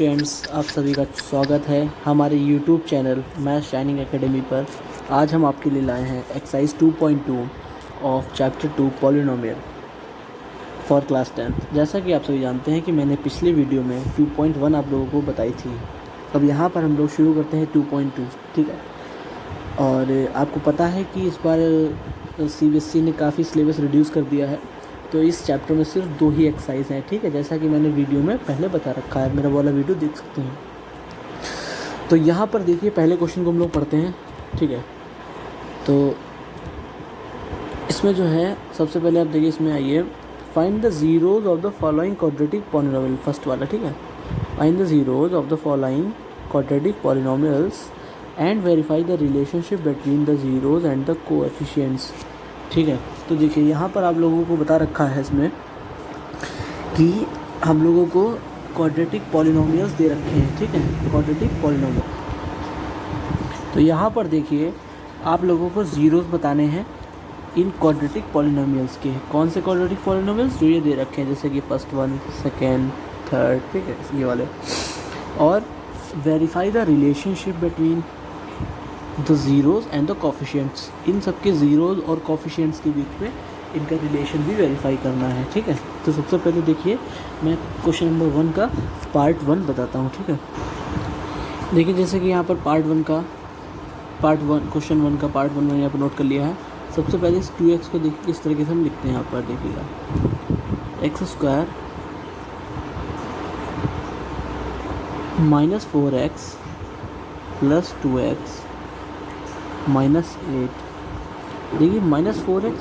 Students, आप सभी का स्वागत है हमारे YouTube channel math shining academy पर। आज हम आपके लिए लाए हैं exercise 2.2 of chapter 2 polynomial for class 10th। जैसा कि आप सभी जानते हैं कि मैंने पिछले वीडियो में 2.1 आप लोगों को बताई थी। अब यहाँ पर हम लोग शुरू करते हैं 2.2, ठीक है। और आपको पता है कि इस बार CBSE ने काफ़ी सिलेबस रिड्यूस कर दिया है, तो इस चैप्टर में सिर्फ 2 ही एक्सरसाइज हैं, ठीक है। जैसा कि मैंने वीडियो में पहले बता रखा है, मेरा वाला वीडियो देख सकते हैं। तो यहाँ पर देखिए, पहले क्वेश्चन को हम लोग पढ़ते हैं, ठीक है। तो इसमें जो है सबसे पहले आप देखिए, इसमें आइए, find the zeros of the following quadratic polynomial, first वाला, ठीक है। Find the zeros of the following quadratic polynomials and verify the relationship between the zeros and the coefficients, ठीक है। तो देखिए, यहाँ पर आप लोगों को बता रखा है इसमें कि हम लोगों को क्वाड्रेटिक पॉलिनोमियल्स दे रखे हैं, ठीक है, क्वाड्रेटिक पॉलिनोमियल। तो यहाँ पर देखिए, आप लोगों को ज़ीरोज़ बताने हैं इन क्वाड्रेटिक पॉलिनोमियल्स के। कौन से क्वाड्रेटिक पॉलिनोमियल्स? जो ये दे रखे हैं, जैसे कि फर्स्ट वन, सेकेंड, थर्ड, ठीक है, ये वाले। और verify the relationship between the zeros and the coefficients, इन सब के ज़ीरोज़ और कोफिशिएंट्स के बीच में इनका रिलेशन भी वेरीफाई करना है, ठीक है। तो सबसे पहले देखिए, मैं क्वेश्चन नंबर 1 का पार्ट 1 बताता हूँ, ठीक है। देखिए, जैसे कि यहाँ पर क्वेश्चन 1 का पार्ट 1 मैंने यहाँ पर नोट कर लिया है। सबसे पहले इस 2x को देखिए किस तरीके से हम लिखते हैं। यहाँ पर देखिएगा, x² - 4x + 2x - 8। देखिए, -4x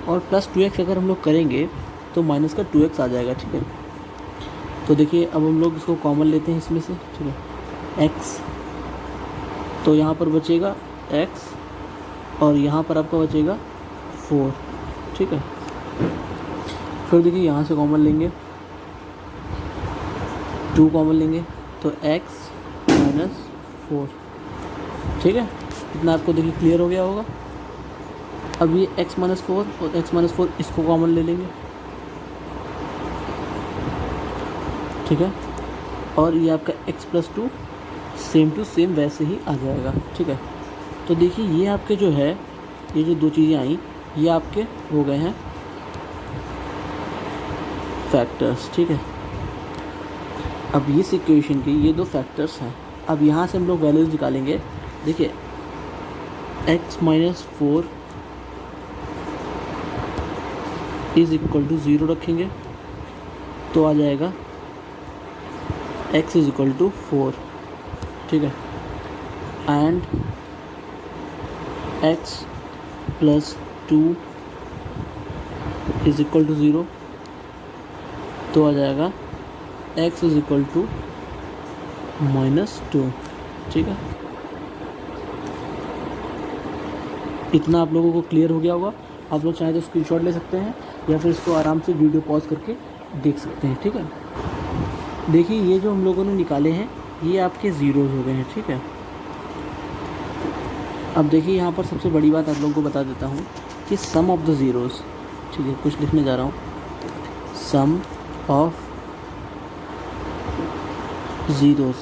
और +2x अगर हम लोग करेंगे तो माइनस का 2x आ जाएगा, ठीक है। तो देखिए, अब हम लोग इसको कॉमन लेते हैं इसमें से, ठीक है, x। तो यहाँ पर बचेगा x और यहाँ पर आपका बचेगा 4, ठीक है। फिर देखिए, यहाँ से कॉमन लेंगे, 2 कॉमन लेंगे, तो x - 4, ठीक है। इतना आपको देखिए क्लियर हो गया होगा। अब ये x - 4 और x - 4 इसको कॉमन ले लेंगे, ठीक है। और ये आपका x + 2 सेम टू सेम वैसे ही आ जाएगा, ठीक है। तो देखिए, ये आपके जो है, ये जो 2 चीज़ें आई, ये आपके हो गए हैं फैक्टर्स, ठीक है। अब इस इक्वेशन के ये 2 फैक्टर्स हैं। अब यहाँ से हम लोग वैल्यूज निकालेंगे। देखिए, x - 4 = 0 रखेंगे तो आ जाएगा x = 4, ठीक है। एंड x + 2 = 0 तो आ जाएगा x = -2, ठीक है। इतना आप लोगों को क्लियर हो गया होगा। आप लोग चाहे तो स्क्रीनशॉट ले सकते हैं या फिर इसको आराम से वीडियो पॉज करके देख सकते हैं, ठीक है। देखिए, ये जो हम लोगों ने निकाले हैं, ये आपके ज़ीरोज़ हो गए हैं, ठीक है। अब देखिए, यहाँ पर सबसे बड़ी बात आप लोगों को बता देता हूँ कि सम ऑफ द ज़ीरोज़, ठीक है, कुछ लिखने जा रहा हूँ। सम ऑफ ज़ीरोज़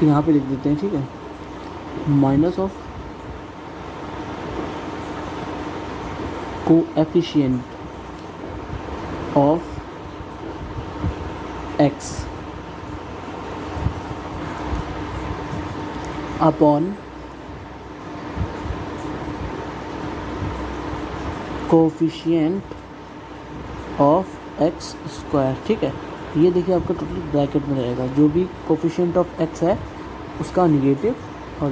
= यहाँ पे लिख देते हैं, ठीक है, minus of coefficient of x upon coefficient of x², ठीक है। ये देखिए, आपका टोटल ब्रैकेट में रहेगा, जो भी कोएफिशिएंट ऑफ x है उसका नेगेटिव, और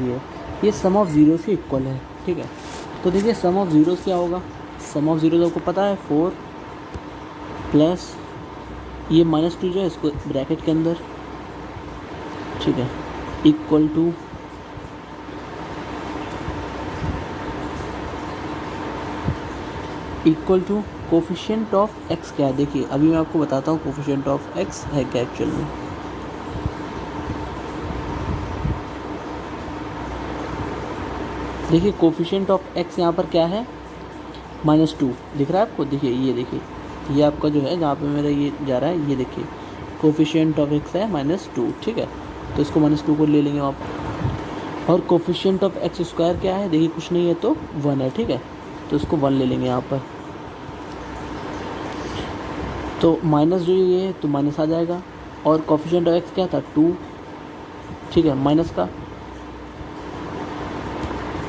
ये सम ऑफ ज़ीरोज़ के इक्वल है, ठीक है। तो देखिए, सम ऑफ ज़ीरोज़ क्या होगा? सम ऑफ ज़ीरोज़ आपको पता है, 4 प्लस ये -2 जो है इसको ब्रैकेट के अंदर, ठीक है, equal to coefficient of x क्या है। देखिए, अभी मैं आपको बताता हूँ कोफिशिएंट ऑफ x है क्या एक्चुअल में। देखिए, कोफिशिएंट ऑफ x यहाँ पर क्या है, -2 दिख रहा है आपको। देखिए, ये देखिए, ये आपका जो है, जहाँ पे मेरा ये जा रहा है, ये देखिए कोफिशिएंट ऑफ एक्स है -2, ठीक है, तो इसको -2 को ले लेंगे आप। और कोफिशिएंट ऑफ एक्स स्क्वायर क्या है, देखिए कुछ नहीं है तो 1 है, ठीक है, तो इसको 1 ले लेंगे यहाँ पर। तो माइनस जो ये है तो माइनस आ जाएगा, और कोफिशिएंट ऑफ एक्स क्या था 2, ठीक है, माइनस का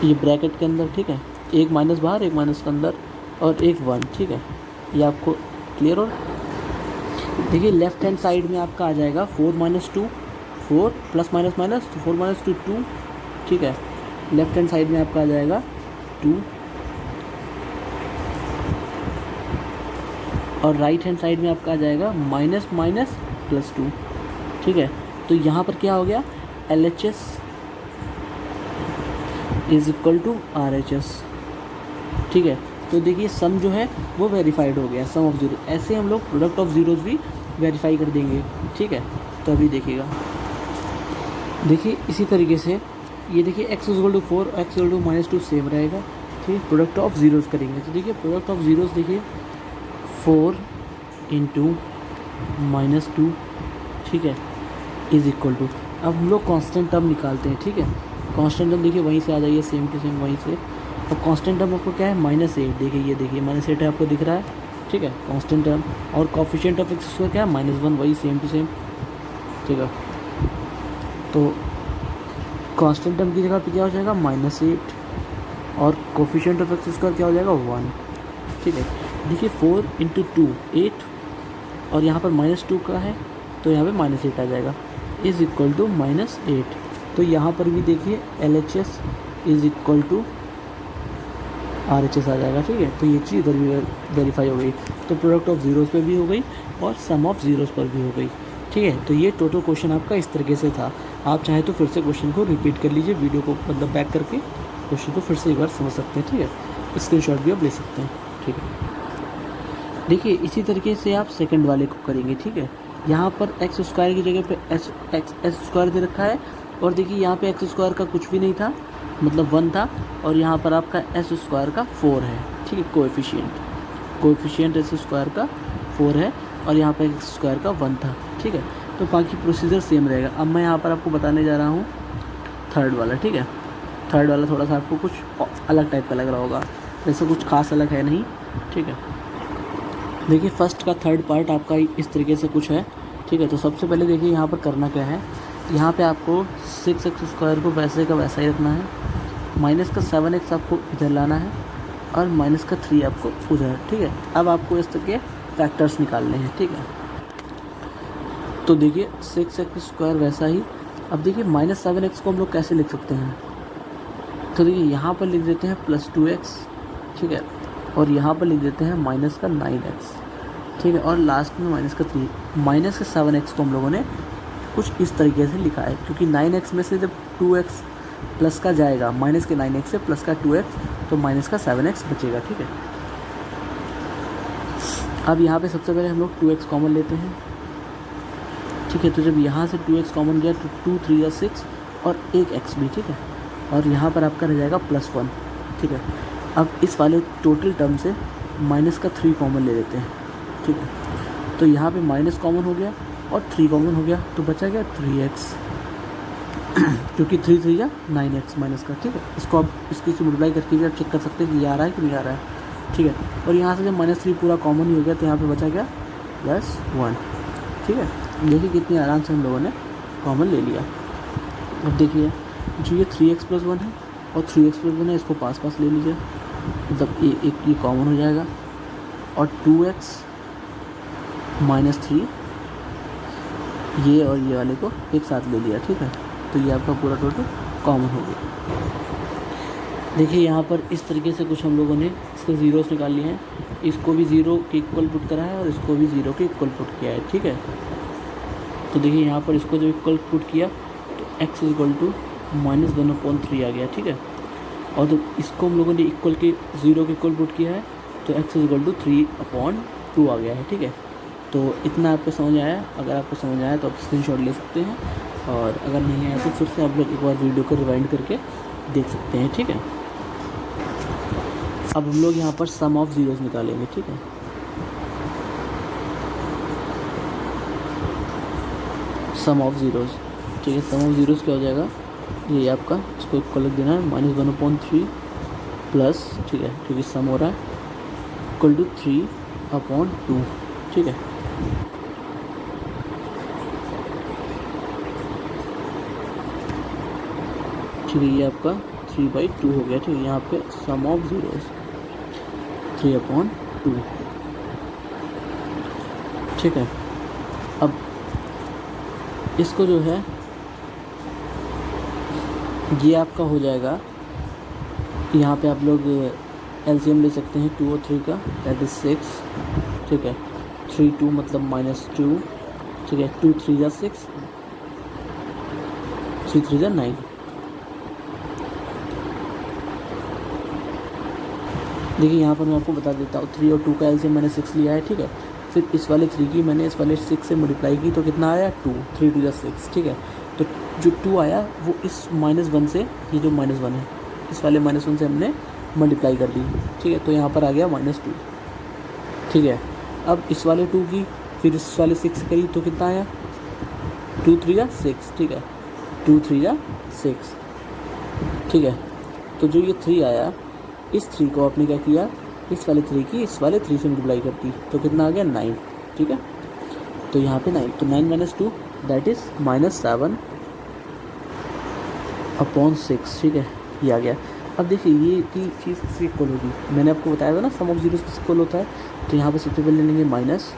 ये ब्रैकेट के अंदर, ठीक है, एक माइनस बाहर एक माइनस के अंदर और एक 1, ठीक है, ये आपको क्लियर हो। देखिए लेफ्ट हैंड साइड में आपका आ जाएगा 4 - 2, 4 प्लस माइनस माइनस, तो 4 - 2 2, ठीक है, लेफ्ट हैंड साइड में आपका आ जाएगा 2, और राइट हैंड साइड में आपका आ जाएगा माइनस माइनस प्लस 2, ठीक है। तो यहाँ पर क्या हो गया, LHS is equal to RHS, ठीक है। तो देखिए सम जो है वो वेरीफाइड हो गया, सम ऑफ जीरो। ऐसे हम लोग प्रोडक्ट ऑफ ज़ीरोज़ भी वेरीफाई कर देंगे, ठीक है। तो अभी देखिएगा, देखिए इसी तरीके से ये देखिए x equal to 4, x equal to -2 same रहेगा, ठीक है। प्रोडक्ट ऑफ ज़ीरोज़ करेंगे तो देखिए प्रोडक्ट ऑफ ज़ीरोज़ देखिए 4 × -2, ठीक है, इज़ इक्वल टू, अब हम लोग कांस्टेंट टर्म निकालते हैं, ठीक है। कांस्टेंट टर्म देखिए वहीं से आ जाइए, सेम टू सेम वहीं से। अब कांस्टेंट टर्म आपको क्या है -8, देखिए ये देखिए -8 है, आपको दिख रहा है, ठीक है, कांस्टेंट टर्म। और कोफिशिएंट ऑफ एक्स स्क्वायर क्या है -1, वही सेम टू सेम, ठीक है। तो कांस्टेंट टर्म की जगह पे क्या हो जाएगा -8, और कोफिशिएंट ऑफ एक्स स्क्वायर क्या हो जाएगा 1, ठीक है। देखिए 4 × 2 8, और यहाँ पर -2 का है तो यहाँ पे -8 आ जाएगा, इज़ इक्वल टू -8। तो यहाँ पर भी देखिए LHS is equal to RHS आ जाएगा, ठीक है। तो ये चीज़ इधर भी वेरीफाई हो गई, तो प्रोडक्ट ऑफ ज़ीरोज़ पे भी हो गई और सम ऑफ ज़ीरोज़ पर भी हो गई, ठीक है। तो ये टोटल क्वेश्चन आपका इस तरीके से था। आप चाहें तो फिर से क्वेश्चन को रिपीट कर लीजिए, वीडियो को मतलब बैक करके क्वेश्चन को फिर से एक बार समझ सकते हैं, ठीक है। स्क्रीनशॉट भी आप ले सकते हैं, ठीक है। देखिए इसी तरीके से आप सेकंड वाले को करेंगे, ठीक है। यहाँ पर एक्स स्क्वायर की जगह पे एस स्क्वायर दे रखा है, और देखिए यहाँ पे एक्स स्क्वायर का कुछ भी नहीं था, मतलब 1 था, और यहाँ पर आपका एस स्क्वायर का 4 है, ठीक है। कोएफिशिएंट एस स्क्वायर का 4 है, और यहाँ पर एक्स स्क्वायर का 1 था, ठीक है। तो बाकी प्रोसीजर सेम रहेगा। अब मैं यहाँ पर आपको बताने जा रहा हूँ थर्ड वाला, ठीक है। थर्ड वाला थोड़ा सा आपको कुछ अलग टाइप का लग रहा होगा, वैसे कुछ खास अलग है नहीं, ठीक है। देखिए फर्स्ट का थर्ड पार्ट आपका इस तरीके से कुछ है, ठीक है। तो सबसे पहले देखिए यहाँ पर करना क्या है, यहाँ पे आपको 6x स्क्वायर को वैसे का वैसा ही रखना है, माइनस का 7x आपको इधर लाना है, और माइनस का 3 आपको उधर, ठीक है। अब आपको इस तरह के फैक्टर्स निकालने हैं, ठीक है। तो देखिए 6x स्क्वायर वैसा ही। अब देखिए -7x को हम लोग कैसे लिख सकते हैं, तो देखिए यहाँ पर लिख देते हैं +2x, ठीक है, और यहाँ पर लिख देते हैं -9x, ठीक है, और लास्ट में -3। -7x को हम लोगों ने कुछ इस तरीके से लिखा है, क्योंकि 9x में से जब 2x प्लस का जाएगा, माइनस के 9x से प्लस का 2x, तो माइनस का 7x बचेगा, ठीक है। अब यहाँ पे सबसे पहले हम लोग 2x कॉमन लेते हैं, ठीक है। तो जब यहाँ से 2x कॉमन गया तो 2 3 या 6 और एक x भी, ठीक है, और यहाँ पर आपका रह जाएगा +1, ठीक है। अब इस वाले टोटल टर्म से -3 कॉमन ले लेते हैं, ठीक है। तो यहाँ पे माइनस कॉमन हो गया और 3 कॉमन हो गया, तो बचा गया 3x, क्योंकि 3 3 या 9x माइनस का, ठीक है। इसको आप इसकी से मल्टीप्लाई करके भी आप चेक कर सकते हैं कि ये आ रहा है कि नहीं आ रहा है, ठीक है। और यहाँ से जब -3 पूरा कॉमन ही हो गया तो यहाँ पे बचा गया +1, ठीक है। देखिए कितनी आराम से हम लोगों ने कॉमन ले लिया। अब देखिए जो ये 3x + 1 है और 3x + 1 है, इसको पास ले लीजिए, मतलब ये कॉमन हो जाएगा, और 2x -3 ये और ये वाले को एक साथ ले लिया, ठीक है। तो ये आपका पूरा टोटल कॉमन हो गया। देखिए यहाँ पर इस तरीके से कुछ हम लोगों ने इसके ज़ीरोस निकाल लिए हैं, इसको भी 0 के इक्वल पुट करा है और इसको भी 0 के इक्वल पुट किया है, ठीक है। तो देखिए यहाँ पर इसको जब इक्वल पुट किया तो x = -1/3 आ गया, ठीक है। और जब इसको हम लोगों ने इक्वल के 0 के इक्वल पुट किया है तो x = 3/2 आ गया है, ठीक है। तो इतना आपको समझ आया। अगर आपको समझ आया तो आप स्क्रीनशॉट ले सकते हैं, और अगर नहीं आया तो फिर से आप लोग एक बार वीडियो को रिवाइंड करके देख सकते हैं, ठीक है। अब हम लोग यहाँ पर सम ऑफ ज़ीरोज़ निकालेंगे, ठीक है। सम ऑफ ज़ीरोज़, ठीक है। सम ऑफ ज़ीरोज़ क्या हो जाएगा, ये आपका, इसको इक्वल लिख देना है, -1/3 प्लस, ठीक है, क्योंकि सम हो रहा है, इक्वल टू 3/2, ठीक है। ठीक है, ये आपका 3/2 हो गया, ठीक है। यहाँ पे सम ऑफ ज़ीरोज़ 3/2, ठीक है। अब इसको जो है ये आपका हो जाएगा, यहाँ पे आप लोग एलसीएम ले सकते हैं 2 और 3 का, दैट इज़ 6, ठीक है। 3 2 मतलब -2, ठीक है। 2 3 जा 6, 3 3 जा 9। देखिए यहाँ पर मैं आपको बता देता हूँ, 3 और 2 का एलसीएम मैंने 6 लिया है, ठीक है। फिर इस वाले 3 की मैंने इस वाले 6 से मल्टीप्लाई की तो कितना आया 2, 3 2 जा 6, ठीक है। तो जो 2 आया वो इस -1 से, ये जो -1 है, इस वाले -1 से हमने मल्टीप्लाई कर दी, ठीक है। तो यहाँ पर आ गया -2, ठीक है। अब इस वाले 2 की फिर इस वाले 6 करी तो कितना आया 2 3 जा 6, ठीक है। 2 3 जा 6, ठीक है। तो जो ये 3 आया, इस 3 को आपने क्या किया, इस वाले 3 की इस वाले 3 से मल्टीप्लाई कर दी तो कितना आ गया 9, ठीक है। तो यहाँ पे 9, तो 9 - 2 दैट इज़ -7/6, ठीक है, ये आ गया। अब देखिए ये की चीज़ किसकी इक्वल होगी, मैंने आपको बताया था ना सम ऑफ ज़ीरोज़ किसके इक्वल होता है। तो यहाँ पे सबसे पहले लेंगे माइनस,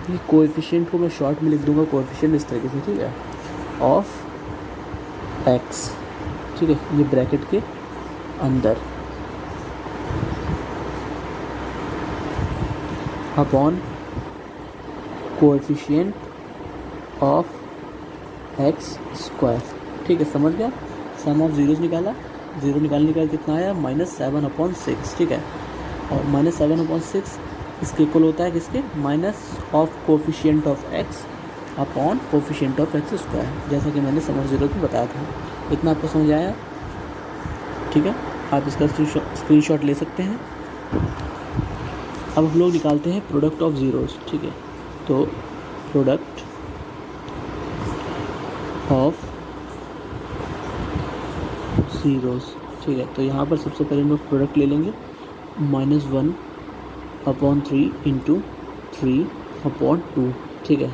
ये कोएफिशिएंट को मैं शॉर्ट में लिख दूंगा, कोएफिशिएंट इस तरीके से, ठीक है, ऑफ x, ठीक है, ये ब्रैकेट के अंदर, अपॉन कोएफिशिएंट ऑफ x², ठीक है, समझ गया। सम ऑफ ज़ीरोज़ निकाला, ज़ीरो निकालने का कितना आया -7/6, ठीक है। और -7/6 इसके इक्वल होता है किसके, minus of coefficient of x upon coefficient of x², जैसा कि मैंने सम ऑफ ज़ीरोज़ में बताया था। इतना आपको समझ आया, ठीक है। आप इसका स्क्रीनशॉट ले सकते हैं। अब हम लोग निकालते हैं प्रोडक्ट ऑफ ज़ीरोज़, ठीक है। तो प्रोडक्ट ऑफ ज़ीरोज़, ठीक है। तो यहाँ पर सबसे पहले हम लोग प्रोडक्ट ले लेंगे, -1/3 × 3/2, ठीक है।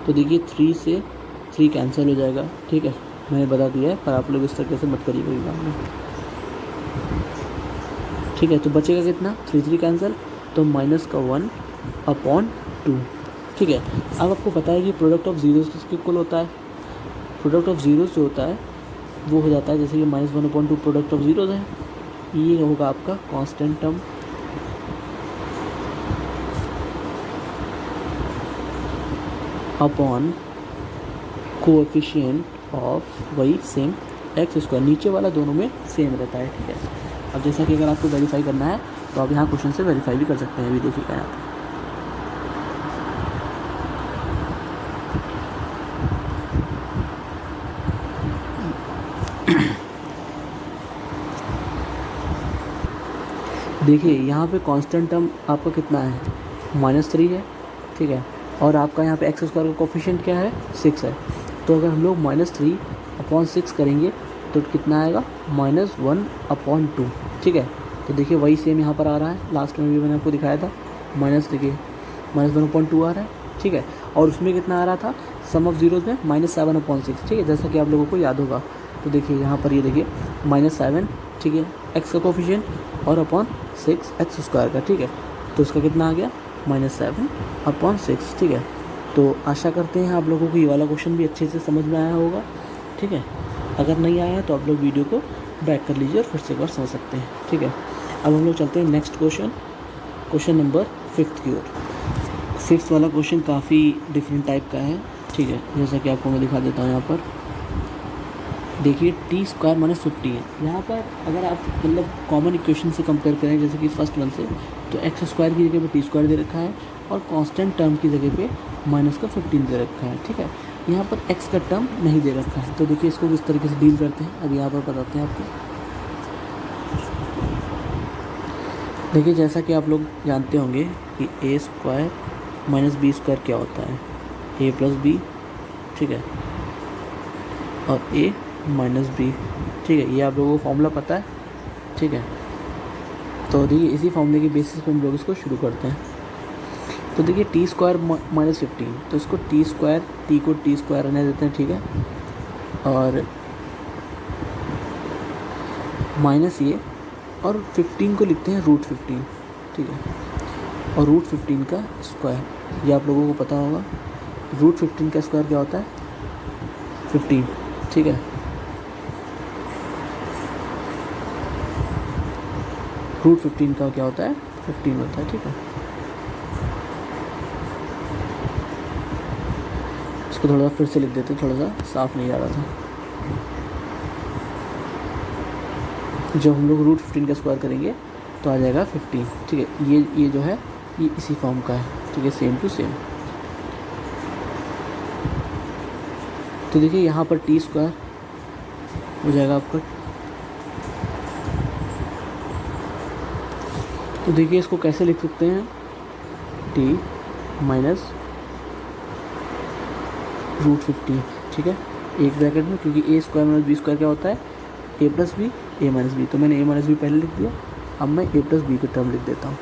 तो देखिए 3 से 3 कैंसिल हो जाएगा, ठीक है, मैंने बता दिया है, पर आप लोग इस तरीके से मत करिएगा एग्जाम में, ठीक है। तो बचेगा कितना, 3 3 कैंसिल, तो -1/2, ठीक है। अब आपको पता है कि प्रोडक्ट ऑफ ज़ीरोज़ किसके इक्वल होता है, प्रोडक्ट ऑफ ज़ीरोज़ जो होता है वो हो जाता है, जैसे कि -1/2 प्रोडक्ट ऑफ ज़ीरोज़ है, ये होगा आपका constant term, upon coefficient of वही सेम x², नीचे वाला दोनों में सेम रहता है, ठीक है। अब जैसा कि अगर आपको वेरीफाई करना है तो आप यहाँ क्वेश्चन से वेरीफाई भी कर सकते हैं, अभी देखिएगा यहाँ पे। देखिए यहाँ पे कांस्टेंट टर्म आपका कितना है, -3 है, ठीक है। और आपका यहाँ पे x² का कोफिशिएंट क्या है, 6 है। तो अगर हम लोग -3/6 करेंगे तो कितना आएगा, -1/2, ठीक है। तो देखिए वही सेम यहाँ पर आ रहा है, लास्ट में भी मैंने आपको दिखाया था, देखिए -1/2 आ रहा है, ठीक है। और उसमें कितना आ रहा था सम ऑफ ज़ीरोज़ में, -7/6, ठीक है, जैसा कि आप लोगों को याद होगा। तो देखिए यहाँ पर ये देखिए -7, ठीक है, x का कोफिशिएंट और अपॉन 6 x² का, ठीक है। तो उसका कितना आ गया -7/6, ठीक है। तो आशा करते हैं आप लोगों को ये वाला क्वेश्चन भी अच्छे से समझ में आया होगा, ठीक है। अगर नहीं आया तो आप लोग वीडियो को बैक कर लीजिए और फिर से एक बार समझ सकते हैं, ठीक है। अब हम लोग चलते हैं नेक्स्ट क्वेश्चन नंबर 5 की ओर। 5th वाला क्वेश्चन काफ़ी डिफरेंट टाइप का है, ठीक है, जैसा कि आपको मैं दिखा देता हूँ। यहाँ पर देखिए t² -50 है। यहाँ पर अगर आप मतलब कॉमन इक्वेशन से कंपेयर करें, जैसे कि फर्स्ट वन से, तो x² की जगह पे t² दे रखा है और कांस्टेंट टर्म की जगह पे -15 दे रखा है, ठीक है। यहाँ पर x का टर्म नहीं दे रखा है। तो देखिए इसको किस तरीके से डील करते हैं, अब यहाँ पर बताते हैं आपको। देखिए जैसा कि आप लोग जानते होंगे कि a² - b² क्या होता है, a + b, ठीक है, और a माइनस बी। ठीक है, ये आप लोगों को फॉर्मूला पता है। ठीक है, तो देखिए इसी फॉर्मूले के बेसिस पे हम लोग इसको शुरू करते हैं। तो देखिए टी स्क्वायर माइनस 15, तो इसको टी स्क्वायर, टी को टी स्क्वायर रहने देते हैं। ठीक है, और माइनस ये, और 15 को लिखते हैं रूट 15। ठीक है, और रूट 15 का स्क्वायर, ये आप लोगों को पता होगा। रूट 15 का स्क्वायर क्या होता है? 15। ठीक है, रूट 15 का क्या होता है? 15 होता है। ठीक है, इसको थोड़ा सा फिर से लिख देते हैं, थोड़ा सा साफ नहीं आ रहा था। जब हम लोग रूट 15 का स्क्वायर करेंगे तो आ जाएगा 15। ठीक है, ये जो है ये इसी फॉर्म का है। ठीक है, सेम टू सेम। तो देखिए यहाँ पर टी स्क्वायर हो जाएगा आपका। तो देखिए इसको कैसे लिख सकते हैं? T minus root 15। ठीक है, एक ब्रैकेट में, क्योंकि a square minus b square क्या होता है? A plus b, a minus b. तो मैंने ए माइनस बी पहले लिख दिया, अब मैं ए प्लस बी की टर्म लिख देता हूँ।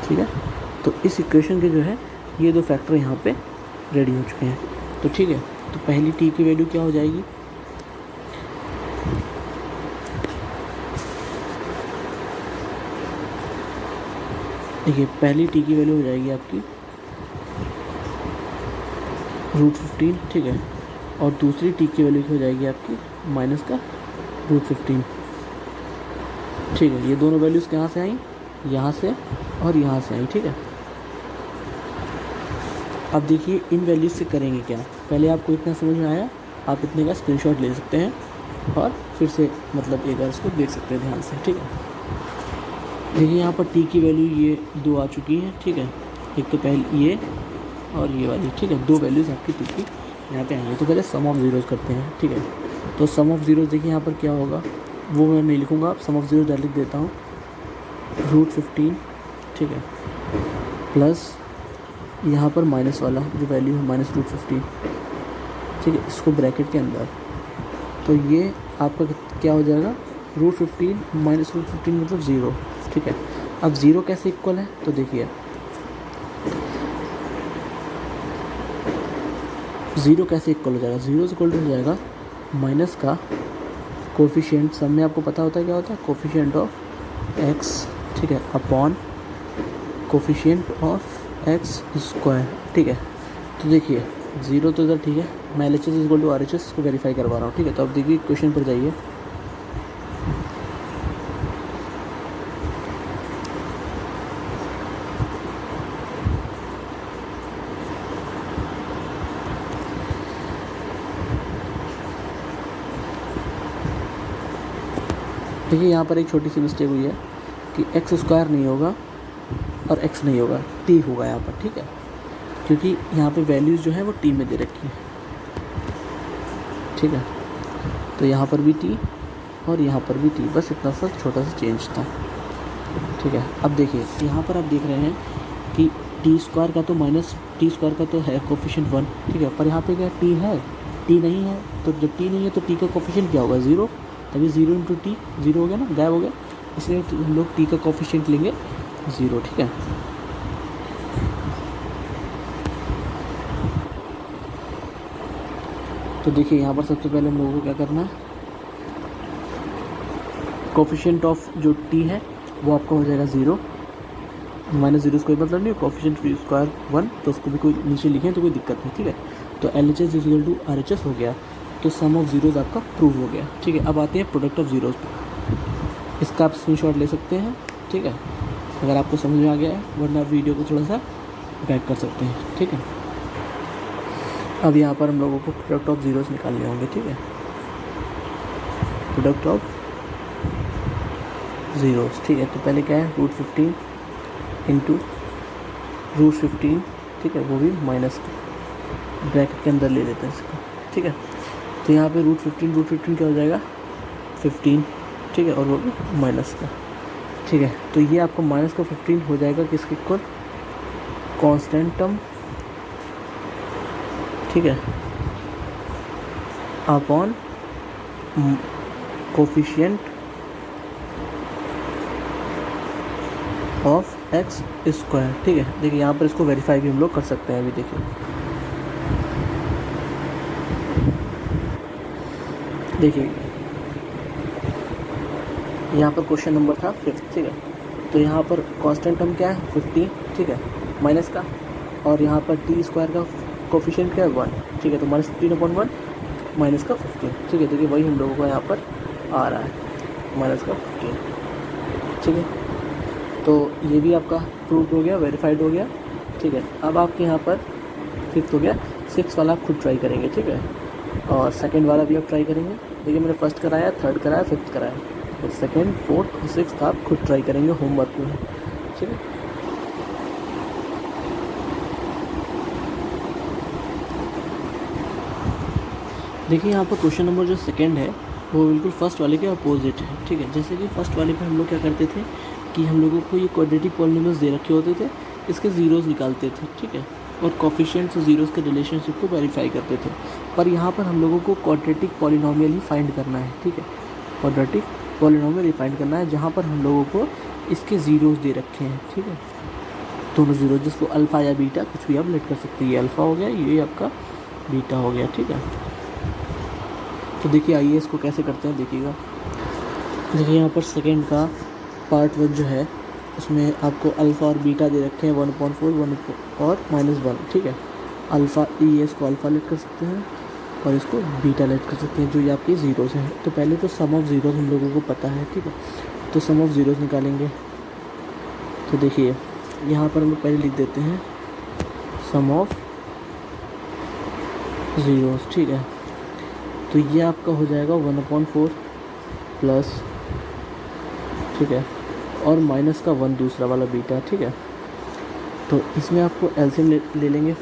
ठीक है, तो इस इक्वेशन के जो है ये दो फैक्टर यहाँ पे रेडी हो चुके हैं। तो ठीक है, तो पहली टी की वैल्यू क्या हो जाएगी? देखिए पहली टी की वैल्यू हो जाएगी आपकी रूट 15। ठीक है, और दूसरी टी की वैल्यू हो जाएगी आपकी माइनस का रूट 15। ठीक है, ये दोनों वैल्यूज़ कहाँ से आई? यहाँ से और यहाँ से आई। ठीक है, अब देखिए इन वैल्यूज़ से करेंगे क्या। पहले आपको इतना समझ में आया, आप इतने का स्क्रीनशॉट ले सकते हैं और फिर से मतलब एक बार इसको देख सकते हैं ध्यान से। ठीक है, देखिए यहाँ पर टी की वैल्यू ये 2 आ चुकी है। ठीक है, एक तो पहले ये और ये वाली। ठीक है, 2 वैल्यूज़ आपकी टी की यहाँ पे आई है। तो पहले सम ऑफ ज़ीरोज़ करते हैं। ठीक है, तो सम ऑफ ज़ीरोज़ देखिए यहाँ पर क्या होगा, वो मैं नहीं लिखूँगा, सम ऑफ ज़ीरोज़ डायरेक्ट लिख देता हूँ। रूट 15। ठीक है, प्लस यहाँ पर माइनस वाला जो वैल्यू है माइनस रूट 15। ठीक है, इसको ब्रैकेट के अंदर, तो ये आपका क्या हो जाएगा? रूट 15 माइनस रूट 15 मतलब 0। ठीक है, अब 0 कैसे इक्वल है? तो देखिए 0 कैसे इक्वल हो जाएगा? 0 इक्वल हो जाएगा माइनस का कोफिशिएंट, सब में आपको पता होता है क्या होता है? Coefficient of x. ठीक है, upon coefficient of x square. ठीक है, तो देखिए 0 तो इधर। ठीक है, मैं LHS इक्वल टू RHS को वेरीफाई करवा रहा हूँ। ठीक है, तो अब देखिए क्वेश्चन पर जाइए। देखिए यहाँ पर एक छोटी सी मिस्टेक हुई है कि एक्स स्क्वायर नहीं होगा और एक्स नहीं होगा, टी होगा यहाँ पर। ठीक है, क्योंकि यहाँ पे वैल्यूज़ जो है वो टी में दे रखी है। ठीक है, तो यहाँ पर भी टी और यहाँ पर भी टी, बस इतना सा छोटा सा चेंज था। ठीक है, अब देखिए यहाँ पर आप देख रहे हैं कि टी स्क्वायर का तो माइनस टी स्क्वायर का तो है कोफिशिएंट 1। ठीक है, पर यहाँ पे क्या टी है? टी नहीं है। तो जब टी नहीं है तो टी का कोफिशिएंट क्या होगा? 0। तभी 0 इंटू टी 0 हो गया ना, गायब हो गया। इसलिए हम लोग टी का कोफिशिएंट लेंगे 0। ठीक है, तो देखिए यहाँ पर सबसे पहले हम लोगों को क्या करना है? कोफिशिएंट ऑफ जो टी है वो आपका हो जाएगा 0। माइनस 0 कोई मतलब नहीं, कोफिशिएंट टी स्क्वायर 1, तो उसको भी कोई नीचे लिखें तो कोई दिक्कत नहीं। ठीक है, तो LHS इक्वल टू RHS हो गया, तो सम ऑफ ज़ीरोज़ आपका प्रूव हो गया। ठीक है, अब आते हैं प्रोडक्ट ऑफ ज़ीरोज़ पर। इसका आप स्क्रीनशॉट ले सकते हैं। ठीक है, अगर आपको समझ में आ गया है, वरना आप वीडियो को थोड़ा सा बैक कर सकते हैं। ठीक है, अब यहाँ पर हम लोगों को प्रोडक्ट ऑफ ज़ीरोज़ निकालने होंगे। ठीक है, प्रोडक्ट ऑफ ज़ीरोज़। ठीक है, तो पहले क्या है? Root 15 into root 15। ठीक है, वो भी माइनस ब्रैकेट के अंदर ले लेते हैं इसको। ठीक है, तो यहाँ पे रूट 15 क्या हो जाएगा? 15। ठीक है, और वो भी माइनस का। ठीक है, तो ये आपको माइनस का 15 हो जाएगा किसके इक्वल? Constant term. ठीक है, upon coefficient of x square. ठीक है, देखिए यहाँ पर इसको वेरीफाई भी हम लोग कर सकते हैं। अभी देखिए यहाँ पर क्वेश्चन नंबर था 5th। ठीक है, तो यहाँ पर कांस्टेंट टर्म क्या है 15। ठीक है, माइनस का, और यहाँ पर टी स्क्वायर का कोफिशिएंट क्या है 1। ठीक है, तो -15/1 माइनस का 15। ठीक है, देखिए वही हम लोगों को यहाँ पर आ रहा है, माइनस का 15। ठीक है, तो ये भी आपका प्रूव हो गया, वेरीफाइड हो गया। ठीक है, अब आपके यहाँ पर 5th हो गया। 6th वाला आप खुद ट्राई करेंगे। ठीक है, और 2nd वाला भी आप ट्राई करेंगे। देखिए मैंने 1st कराया, 3rd कराया, 5th कराया, तो 2nd, 4th और 6th आप खुद ट्राई करेंगे होमवर्क में। ठीक है, देखिए यहाँ पर क्वेश्चन नंबर जो 2nd है वो बिल्कुल फर्स्ट वाले के अपोजिट है। ठीक है, जैसे कि फर्स्ट वाले पे हम लोग क्या करते थे कि हम लोगों को ये क्वाड्रेटिक पॉलिनोमियल्स दे रखे होते थे, इसके ज़ीरोज़ निकालते थे। ठीक है, और कोफिशिएंट्स और ज़ीरोज़ के रिलेशनशिप को वेरीफाई करते थे। पर यहाँ पर हम लोगों को क्वाड्रेटिक पॉलिनोमियल ही फाइंड करना है। ठीक है, क्वाड्रेटिक पॉलिनोमियल ही फाइंड करना है जहाँ पर हम लोगों को इसके ज़ीरोज़ दे रखे हैं। ठीक है, दोनों ज़ीरो, जिसको अल्फ़ा या बीटा कुछ भी आप लेट कर सकते हैं। ये अल्फ़ा हो गया, ये आपका बीटा हो गया। ठीक है, तो देखिए आइए इसको कैसे करते हैं, देखिएगा। देखिए यहाँ पर 2nd का पार्ट 1 जो है उसमें आपको अल्फ़ा और बीटा दे रखे हैं 1/4 1 और -1। ठीक है, अल्फ़ा ये इसको अल्फ़ा लेट कर सकते हैं और इसको बीटा लेट कर सकते हैं, जो ये आपके ज़ीरोज़ हैं। तो पहले तो सम ऑफ ज़ीरोज़ हम लोगों को पता है। ठीक है, तो सम ऑफ ज़ीरोज़ निकालेंगे। तो देखिए यहाँ पर हम लोग पहले लिख देते हैं सम ऑफ ज़ीरोज़। ठीक है, तो ये आपका हो जाएगा 1/4 प्लस, ठीक है, और माइनस का 1 दूसरा वाला बीटा। ठीक है, तो इसमें आपको एलसीएम ले लेंगे,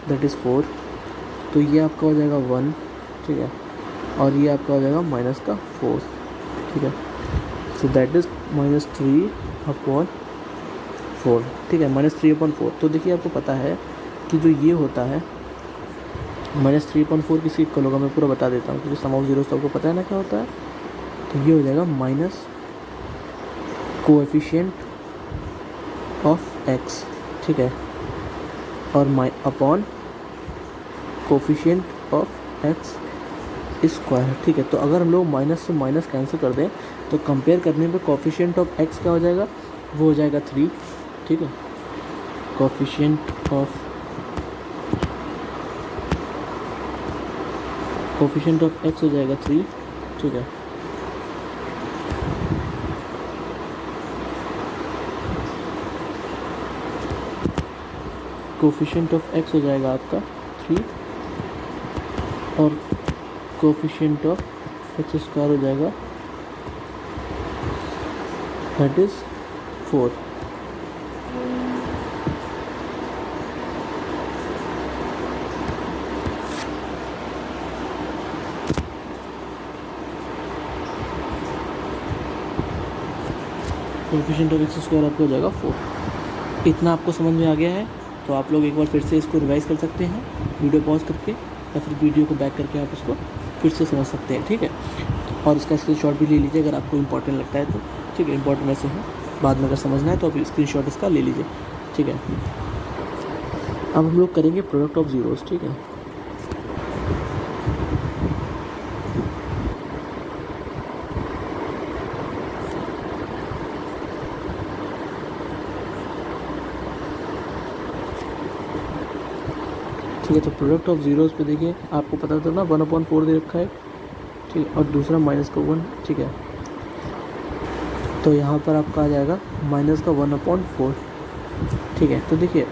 दैट इज़ 4। तो ये आपका हो जाएगा 1। ठीक है, और ये आपका हो जाएगा माइनस का 4। ठीक है, सो दैट इज़ -3/4। ठीक है, -3/4। तो देखिए आपको पता है कि जो ये होता है -3/4 किसी इक्वल होगा, मैं पूरा बता देता हूँ क्योंकि सम ऑफ ज़ीरोज़ तो आपको पता है ना क्या होता है। तो ये हो जाएगा माइनस कोएफिशिएंट ऑफ एक्स। ठीक है, और upon coefficient of x square. ठीक है, तो अगर हम लोग माइनस से माइनस कैंसिल कर दें तो कंपेयर करने पे कोएफिशिएंट ऑफ एक्स क्या हो जाएगा, वो हो जाएगा 3। ठीक है, कोएफिशिएंट ऑफ एक्स हो जाएगा 3। ठीक है, कोफिशिएंट ऑफ एक्स हो जाएगा आपका 3 और कोफिशिएंट ऑफ एक्स स्क्वायर हो जाएगा that is 4। Coefficient of x square आपको हो जाएगा 4। इतना आपको समझ में आ गया है तो आप लोग एक बार फिर से इसको रिवाइज कर सकते हैं वीडियो पॉज करके, या फिर वीडियो को बैक करके आप इसको फिर से समझ सकते हैं। ठीक है, और इसका स्क्रीनशॉट भी ले लीजिए अगर आपको इंपॉर्टेंट लगता है तो। ठीक है, इंपॉर्टेंट वैसे है, बाद में अगर समझना है तो आप स्क्रीनशॉट इसका ले लीजिए। ठीक है, अब हम लोग करेंगे प्रोडक्ट ऑफ ज़ीरोज़। ठीक है, ठीक है, तो प्रोडक्ट ऑफ ज़ीरोज़ पे देखिए आपको पता था ना 1/4 दे रखा है। ठीक है, और दूसरा माइनस का 1। ठीक है, तो यहाँ पर आपका आ जाएगा माइनस का 1/4। ठीक है, तो देखिए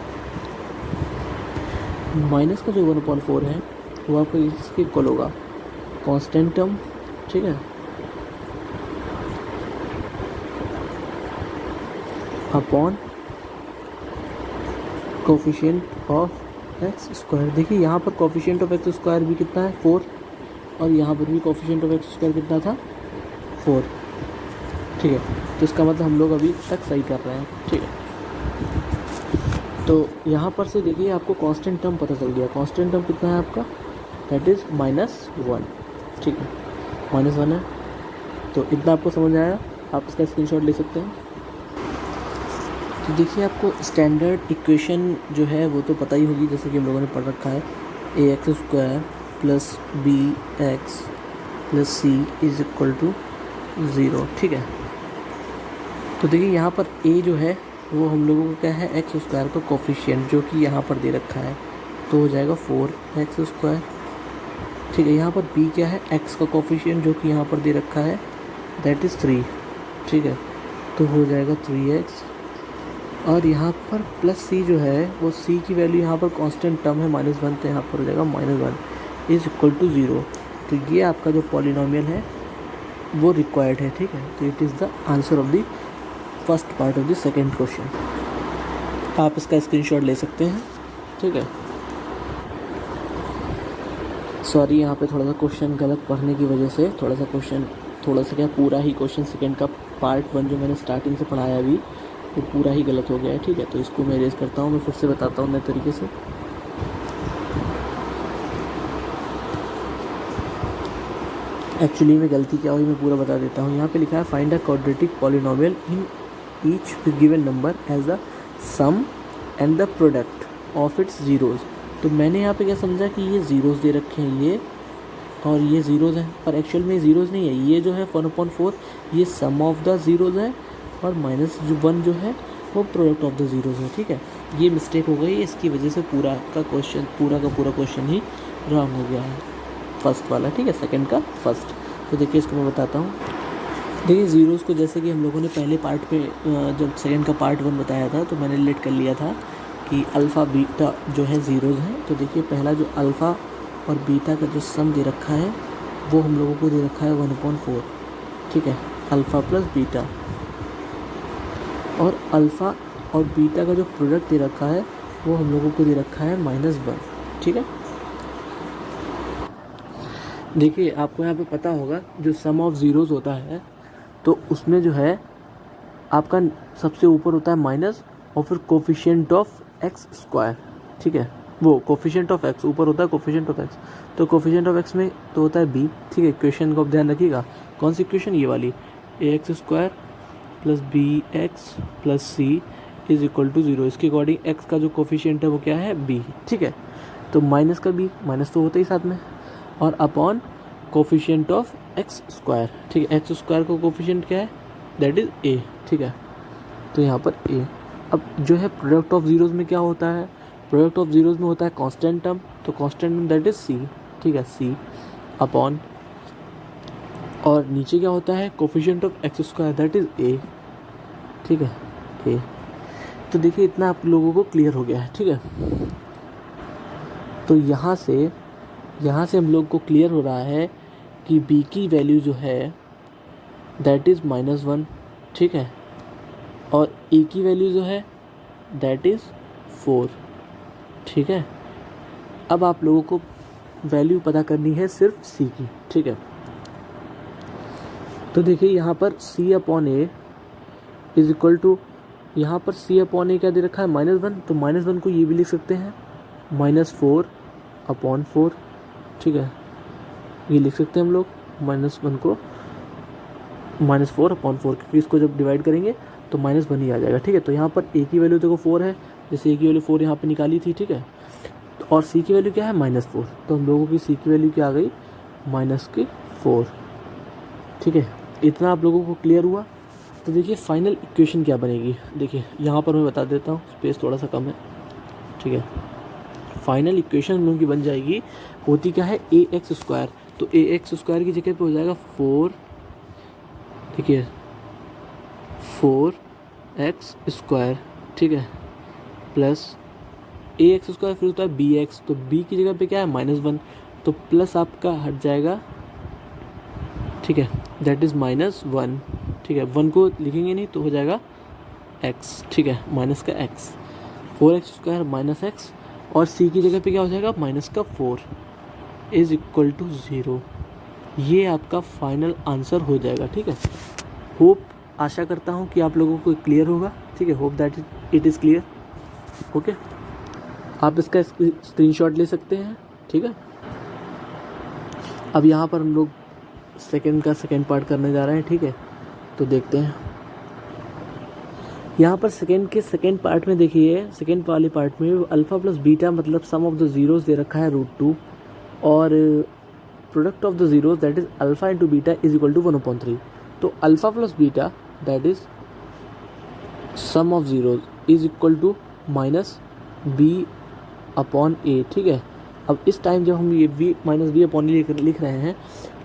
माइनस का जो 1/4 है वो आपका इसके इक्वल होगा कांस्टेंट टर्म। ठीक है, upon coefficient of x square. देखिए यहाँ पर कोफिशिएंट ऑफ एक्स स्क्वायर भी कितना है 4, और यहाँ पर भी कोफिशिएंट ऑफ एक्स स्क्वायर कितना था 4। ठीक है, तो इसका मतलब हम लोग अभी तक सही कर रहे हैं। ठीक है, तो यहाँ पर से देखिए आपको कांस्टेंट टर्म पता चल गया। कांस्टेंट टर्म कितना है आपका, दैट इज़ -1। ठीक है, -1 है। तो इतना आपको समझ आया, आप इसका स्क्रीनशॉट ले सकते हैं। तो देखिए आपको स्टैंडर्ड इक्वेशन जो है वो तो पता ही होगी, जैसे कि हम लोगों ने पढ़ रखा है, ax² + bx + c = 0। ठीक है, तो देखिए यहाँ पर a जो है वो हम लोगों को क्या है, x² का कोफिशिएंट जो कि यहाँ पर दे रखा है, तो हो जाएगा 4x²। ठीक है, यहाँ पर b क्या है, x का कोफिशिएंट जो कि यहाँ पर दे रखा है, दैट इज़ 3। ठीक है, तो हो जाएगा 3x। और यहाँ पर +c जो है वो c की वैल्यू यहाँ पर कांस्टेंट टर्म है -1, तो यहाँ पर हो जाएगा -1 = 0। तो ये आपका जो पॉलिनोमियल है वो रिक्वायर्ड है। ठीक है, तो it is the answer of the first part of the second question. आप इसका स्क्रीनशॉट ले सकते हैं। ठीक है, सॉरी यहाँ पे थोड़ा सा क्वेश्चन गलत पढ़ने की वजह से थोड़ा सा क्या पूरा ही क्वेश्चन सेकेंड का पार्ट 1 जो मैंने स्टार्टिंग से पढ़ाया अभी वो पूरा ही गलत हो गया है। ठीक है, तो इसको मैं इरेज करता हूँ, मैं फिर से बताता हूँ नए तरीके से। एक्चुअली में गलती क्या हुई मैं पूरा बता देता हूँ। यहाँ पे लिखा है find a quadratic polynomial in each given number as the sum and the product of its zeros. तो मैंने यहाँ पे क्या समझा कि ये ज़ीरोज़ दे रखे हैं ये, और ये ज़ीरोज़ हैं, पर एक्चुअल में ज़ीरोज़ नहीं है। ये जो है 1/4 ये सम ऑफ द ज़ीरोज़ है, और -1 जो है वो प्रोडक्ट ऑफ द ज़ीरोज़ है। ठीक है, ये मिस्टेक हो गई, इसकी वजह से पूरा का पूरा क्वेश्चन ही रॉन्ग हो गया है, फर्स्ट वाला। ठीक है, सेकंड का फर्स्ट। तो देखिए इसको मैं बताता हूँ। देखिए ज़ीरोज़ को जैसे कि हम लोगों ने पहले पार्ट पे जब सेकंड का पार्ट 1 बताया था तो मैंने रिलेट कर लिया था कि अल्फ़ा बीटा जो है ज़ीरोज़ हैं। तो देखिए पहला जो अल्फ़ा और बीटा का जो सम दे रखा है वो हम लोगों को दे रखा है 1/4। ठीक है, अल्फ़ा + बीटा। और अल्फ़ा और बीटा का जो प्रोडक्ट दे रखा है वो हम लोगों को दे रखा है -1। ठीक है, देखिए आपको यहाँ पे पता होगा जो सम ऑफ ज़ीरोज़ होता है तो उसमें जो है आपका सबसे ऊपर होता है माइनस और फिर कोफिशिएंट ऑफ x²। ठीक है, वो कोफिशिएंट ऑफ x ऊपर होता है, कोफिशिएंट ऑफ x। तो कोफिशिएंट ऑफ x में तो होता है b। ठीक है, इक्वेशन को आप ध्यान रखिएगा, कौन सी इक्वेशन, ये वाली, ax² + bx + c = 0। इसके अकॉर्डिंग x का जो कोफिशिएंट है वो क्या है, b। ठीक है, तो माइनस का b, माइनस तो होता ही साथ में, और अपॉन कोफिशिएंट ऑफ x²। ठीक है, x² का कोफिशिएंट क्या है, दैट इज़ a। ठीक है, तो यहाँ पर a। अब जो है प्रोडक्ट ऑफ ज़ीरोज़ में क्या होता है, प्रोडक्ट ऑफ ज़ीरोज़ में होता है कांस्टेंट टर्म, तो constant term that is c। ठीक है, c अपॉन, और नीचे क्या होता है, coefficient of x² that is a। ठीक है, a। तो देखिए इतना आप लोगों को क्लियर हो गया है। ठीक है, तो यहाँ से हम लोग को क्लियर हो रहा है कि b की वैल्यू जो है दैट इज़ -1। ठीक है, और a की वैल्यू जो है दैट इज़ 4। ठीक है, अब आप लोगों को वैल्यू पता करनी है सिर्फ c की। ठीक है, तो देखिए यहाँ पर c/a = यहाँ पर c/a क्या दे रखा है, -1। तो -1 को ये भी लिख सकते हैं -4/4। ठीक है, ये लिख सकते हैं हम लोग -1 को -4/4, क्योंकि इसको जब डिवाइड करेंगे तो -1 ही आ जाएगा। ठीक है, तो यहाँ पर a की वैल्यू देखो 4 है, जैसे a की वैल्यू 4 यहाँ पे निकाली थी। ठीक है, और c की वैल्यू क्या है, -4, तो हम लोगों की c की वैल्यू क्या आ गई, -4। ठीक है, इतना आप लोगों को क्लियर हुआ। तो देखिए फाइनल इक्वेशन क्या बनेगी, देखिए यहाँ पर मैं बता देता हूँ, स्पेस थोड़ा सा कम है। ठीक है, फाइनल इक्वेशन हम लोगों की बन जाएगी, होती क्या है, ax²। तो ax² की जगह पे हो जाएगा 4, देखिए 4x²। ठीक है, प्लस ax² फिर होता है bx, तो b की जगह पे क्या है, -1, तो प्लस आपका हट जाएगा। ठीक है, दैट इज़ -1। ठीक है, 1 को लिखेंगे नहीं तो हो जाएगा x। ठीक है, माइनस का x, 4x² - x, और c की जगह पे क्या हो जाएगा, -4 = 0। ये आपका फाइनल आंसर हो जाएगा। ठीक है, होप, आशा करता हूँ कि आप लोगों को क्लियर होगा। ठीक है, hope that it is clear. Okay, आप इसका स्क्रीनशॉट ले सकते हैं। ठीक है, अब यहाँ पर हम लोग सेकेंड पार्ट करने जा रहे हैं, ठीक है। तो देखते हैं यहाँ पर सेकेंड पार्ट में। देखिए सेकेंड वाले पार्ट में अल्फ़ा प्लस बीटा मतलब सम ऑफ द ज़ीरोज़ दे रखा है √2 और product of the zeros that is alpha into beta is equal to 1/3। तो alpha plus beta that is sum of zeros is equal to minus b/a, ठीक है। अब इस टाइम जब हम ये माइनस b/a लिख रहे हैं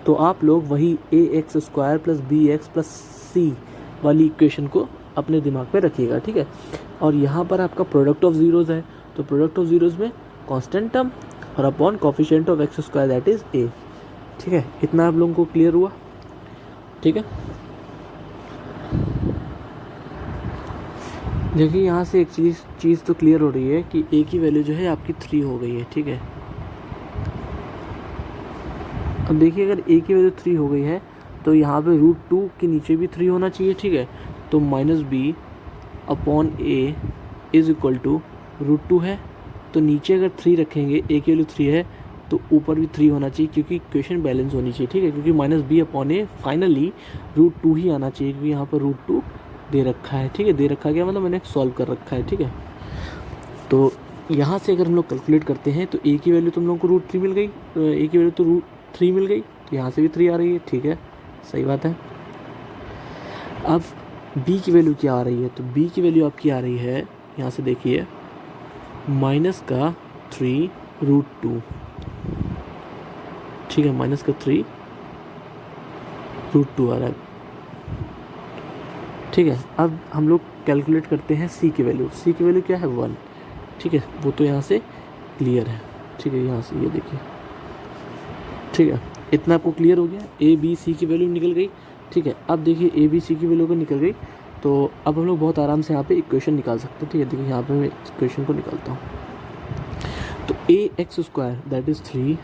तो आप लोग वही ax² + bx + c वाली इक्वेशन को अपने दिमाग में रखिएगा, ठीक है। और यहाँ पर आपका प्रोडक्ट ऑफ ज़ीरोज़ है, तो प्रोडक्ट ऑफ ज़ीरोज़ में कांस्टेंट टर्म और upon coefficient of x² that is a, ठीक है। इतना आप लोगों को क्लियर हुआ, ठीक है। देखिए यहाँ से एक चीज़ तो क्लियर हो रही है कि a की वैल्यू जो है आपकी 3 हो गई है, ठीक है। अब देखिए अगर a की वैल्यू 3 हो गई है तो यहाँ पे √2 के नीचे भी 3 होना चाहिए, ठीक है। तो -b/a इज इक्वल टू √2 है, तो नीचे अगर 3 रखेंगे, a की वैल्यू 3 है तो ऊपर भी 3 होना चाहिए क्योंकि इक्वेशन बैलेंस होनी चाहिए, ठीक है। क्योंकि -b/a फाइनली √2 ही आना चाहिए क्योंकि यहाँ पर √2 दे रखा है, ठीक है। दे रखा गया मतलब मैंने सॉल्व कर रखा है, ठीक है। तो यहाँ से अगर हम लोग कैलकुलेट करते हैं तो a की वैल्यू तुम लोगों को √3 मिल गई, a की वैल्यू तो √3 मिल गई, तो यहाँ से भी 3 आ रही है, ठीक है, सही बात है। अब b की वैल्यू क्या आ रही है, तो b की वैल्यू आपकी आ रही है यहाँ से देखिए -3 √2, ठीक है, -3 √2 आ रहा है, ठीक है। अब हम लोग कैलकुलेट करते हैं c की वैल्यू। c की वैल्यू क्या है 1, ठीक है, वो तो यहाँ से क्लियर है, ठीक है। यहाँ से ये देखिए, ठीक है, इतना आपको क्लियर हो गया। a b c की वैल्यू निकल गई, ठीक है। अब देखिए a b c की वैल्यू को निकल गई तो अब हम लोग बहुत आराम से यहाँ पे इक्वेशन निकाल सकते हैं, ठीक है। देखिए यहाँ पे मैं इक्वेशन को निकालता हूँ। तो ax² that is 3x²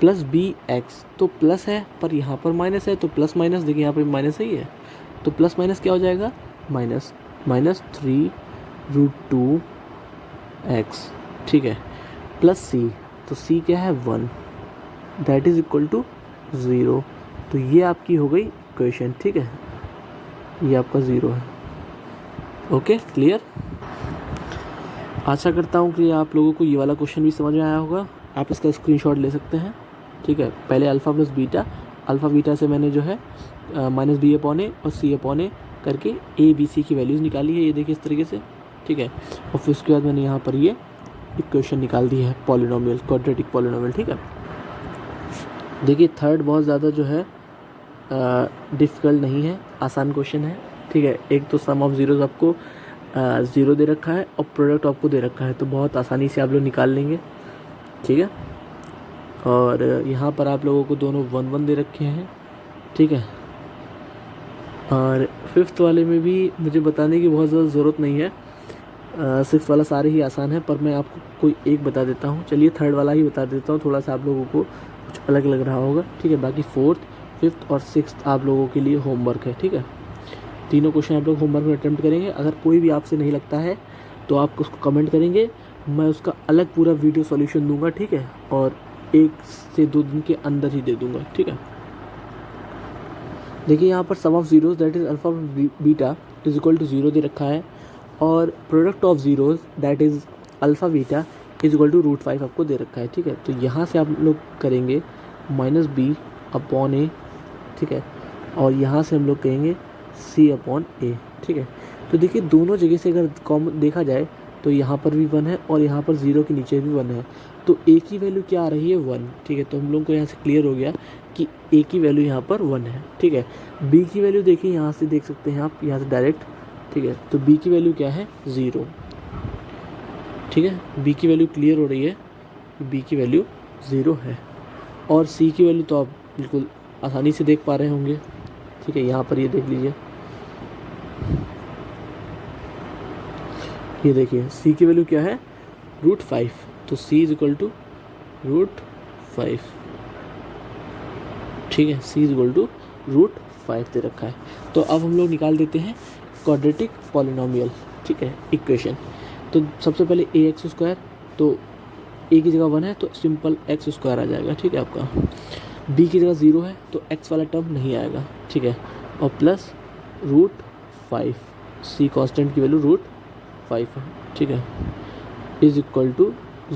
plus bx, तो प्लस है पर यहाँ पर माइनस है, तो प्लस माइनस देखिए यहाँ पे माइनस ही है, तो प्लस माइनस क्या हो जाएगा -3 √2x, ठीक है, प्लस c, तो c क्या है 1 दैट इज़ इक्वल टू 0। तो ये आपकी हो गई इक्वेशन, ठीक है, ये आपका 0 है। Okay clear. आशा करता हूँ कि आप लोगों को ये वाला क्वेश्चन भी समझ में आया होगा। आप इसका स्क्रीनशॉट ले सकते हैं, ठीक है। पहले alpha plus beta, alpha beta से मैंने जो है -b/a और c/a करके a b c की वैल्यूज़ निकाली है, ये देखिए इस तरीके से, ठीक है। और फिर उसके बाद मैंने यहाँ पर ये इक्वेशन निकाल दी है पॉलिनोमियल, क्वाड्रेटिक पॉलिनोमियल, ठीक है। देखिए थर्ड बहुत ज़्यादा जो है डिफ़िकल्ट नहीं है, आसान क्वेश्चन है, ठीक है। एक तो सम ऑफ ज़ीरोज़ आपको 0 दे रखा है और प्रोडक्ट आपको दे रखा है, तो बहुत आसानी से आप लोग निकाल लेंगे, ठीक है। और यहाँ पर आप लोगों को दोनों 1 दे रखे हैं, ठीक है। और फिफ्थ वाले में भी मुझे बताने की बहुत ज़्यादा ज़रूरत नहीं है, 6th वाला सारे ही आसान है, पर मैं आपको कोई एक बता देता हूँ। चलिए थर्ड वाला ही बता देता हूँ, थोड़ा सा आप लोगों को कुछ अलग लग रहा होगा, ठीक है। बाकी 4th, 5th और 6th आप लोगों के लिए होमवर्क है, ठीक है। तीनों क्वेश्चन आप लोग होमवर्क में अटैम्प्ट करेंगे। अगर कोई भी आपसे नहीं लगता है तो आप उसको कमेंट करेंगे, मैं उसका अलग पूरा वीडियो सॉल्यूशन दूंगा, ठीक है। और 1 से 2 दिन के अंदर ही दे दूंगा, ठीक है। देखिए यहाँ पर sum of zeros that is alpha beta is equal to 0 दे रखा है और product of zeros that is alpha beta is equal to √5 आपको दे रखा है, ठीक है। तो यहाँ से आप लोग करेंगे -b/a, ठीक है, और यहाँ से हम लोग कहेंगे c/a, ठीक है। तो देखिए दोनों जगह से अगर कॉमन देखा जाए तो यहाँ पर भी 1 है और यहाँ पर 0 के नीचे भी 1 है, तो a की वैल्यू क्या आ रही है 1, ठीक है। तो हम लोग को यहाँ से क्लियर हो गया कि a की वैल्यू यहाँ पर 1 है, ठीक है। b की वैल्यू देखिए यहाँ से देख सकते हैं आप, यहाँ से डायरेक्ट, ठीक है। तो b की वैल्यू क्या है 0, ठीक है। b की वैल्यू क्लियर हो रही है, b की वैल्यू 0 है। और c की वैल्यू तो आप बिल्कुल आसानी से देख पा रहे होंगे, ठीक है। यहाँ पर ये देख लीजिए, ये देखिए c की वैल्यू क्या है √5, तो c इज इक्वल टू √5, ठीक है। c इज इक्वल टू √5 दे रखा है। तो अब हम लोग निकाल देते हैं क्वाड्रेटिक पॉलिनोमियल, ठीक है, इक्वेशन। तो सबसे पहले ax², तो ए की जगह 1 है तो सिंपल एक्स स्क्वायर आ जाएगा, ठीक है आपका। बी की जगह 0 है तो एक्स वाला टर्म नहीं आएगा, ठीक है, और प्लस √5, सी कांस्टेंट की वैल्यू √5 है, ठीक है, इज इक्वल टू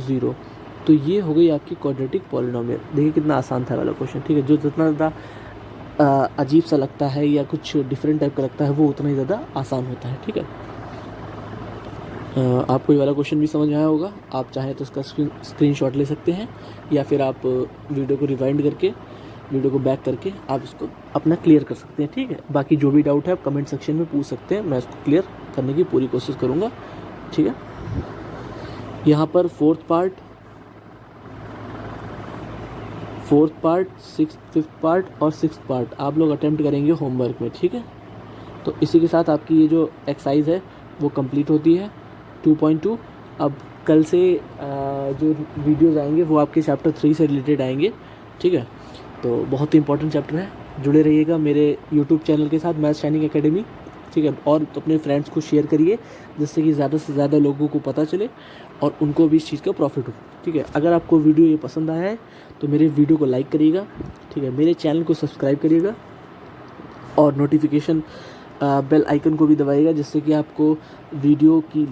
0। तो ये हो गई आपकी क्वाड्रेटिक पॉलिनोमियल। देखिए कितना आसान था वाला क्वेश्चन, ठीक है। जो जितना ज़्यादा अजीब सा लगता है या कुछ डिफरेंट टाइप का लगता है वो उतना ही ज़्यादा आसान होता है, ठीक है। आपको ये वाला क्वेश्चन भी समझ आया होगा। आप चाहें तो इसका स्क्रीनशॉट ले सकते हैं या फिर आप वीडियो को रिवाइंड करके, वीडियो को बैक करके आप इसको अपना क्लियर कर सकते हैं, ठीक है। बाकी जो भी डाउट है आप कमेंट सेक्शन में पूछ सकते हैं, मैं इसको क्लियर करने की पूरी कोशिश करूँगा, ठीक है। यहाँ पर फोर्थ पार्ट, फिफ्थ पार्ट और सिक्स्थ पार्ट आप लोग अटेम्प्ट करेंगे होमवर्क में, ठीक है। तो इसी के साथ आपकी ये जो एक्सरसाइज है वो कंप्लीट होती है 2.2। अब कल से जो वीडियोज़ आएंगे वो आपके चैप्टर 3 से रिलेटेड आएंगे, ठीक है। तो बहुत ही इंपॉर्टेंट चैप्टर है, जुड़े रहिएगा मेरे यूट्यूब चैनल के साथ, मैथ्स शाइनिंग एकेडमी, ठीक है। और तो अपने फ्रेंड्स को शेयर करिए जिससे कि ज़्यादा से ज़्यादा लोगों को पता चले और उनको भी इस चीज़ का प्रॉफिट हो, ठीक है। अगर आपको वीडियो ये पसंद आया है तो मेरे वीडियो को लाइक करिएगा, ठीक है, मेरे चैनल को सब्सक्राइब करिएगा और नोटिफिकेशन बेल आइकन को भी दबाइएगा जिससे कि आपको वीडियो की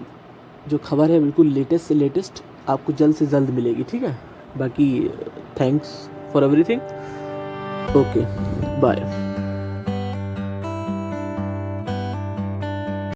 जो खबर है बिल्कुल लेटेस्ट से लेटेस्ट आपको जल्द से जल्द मिलेगी, ठीक है। बाकी thanks for everything, okay, bye.